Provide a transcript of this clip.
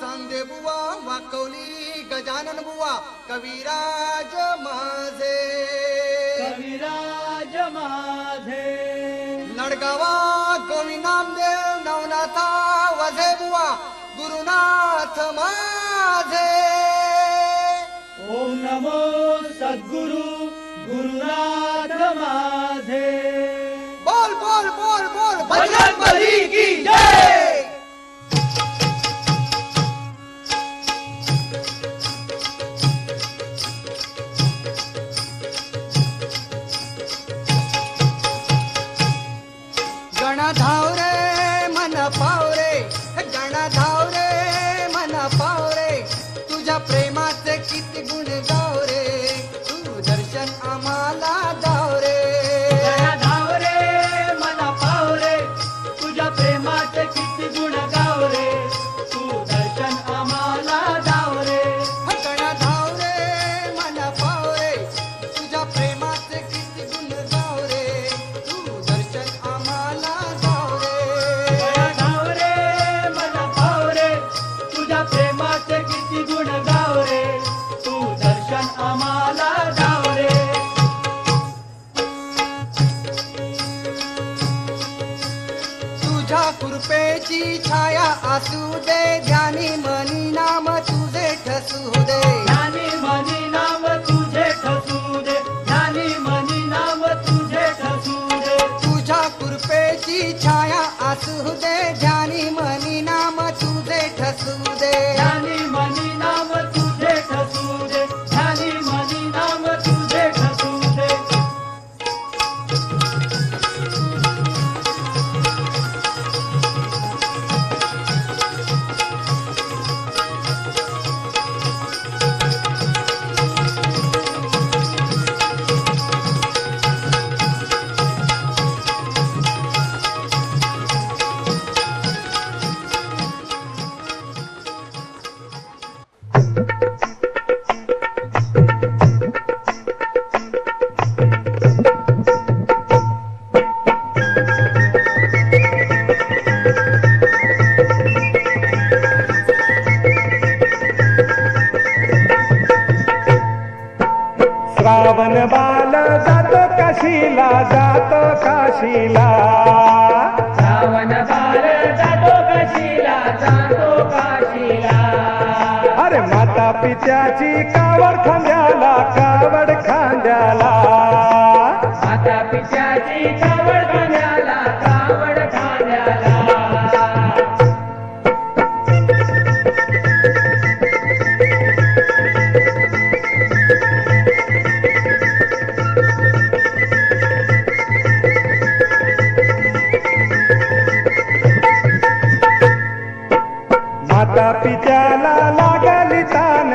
चांदे बुवा वाकवली गजानन बुवा कविराज माझे नडगावा गोवी नामदेव नवनाथा वझे बुवा गुरुनाथ माझे ओम नमो सद्गुरु गुरुनाथ माझे बोल बोल बोल बोल बजरंगबली की जय गणा धाव रे मन पाव रे गणा धाव रे मन पाव रे तुझ्या प्रेमाचे किती गुण गाव रे तू दर्शन आम्हाला दाव रे गणा धाव रे मन पाव रे तुझ्या प्रेमाचे किती गुण गाव रे तू दर्शन आम्हाला दाव रे गणा धाव रे मन पाव रे तुझ्या प्रेमाचे किती गुण गाव रे तू दर्शन आम्हाला दाव रे गणा धाव रे मन पाव रे तुझ्या प्रेमाचे किती गुण गाव रे तू दर्शन आम्हाला दाव रे तुझ्या कृपेची छाया असू दे ध्यानी मनी नाम तुझे ठसू दे ध्यानी मनी नाम तुझे ठसू दे ध्यानी मनी नाम तुझे ठसू दे तुझ्या कृपेची छाया असू दे ध्यानी मनी नाम तुझे ठसू दे ध्यानी मनी नाम तुझे ठसू दे ध्यानी मनी नाम तुझे ठसू दे श्रावण बाल जातो काशीला जातो काशीला श्रावण बाल जातो काशीला जातो काशीला अरे माता पित्याची कावड खांद्याला कावड खांद्याला माता पित्याची कावड खांद्याला कावड खांद्याला माता पित्याला लागली तान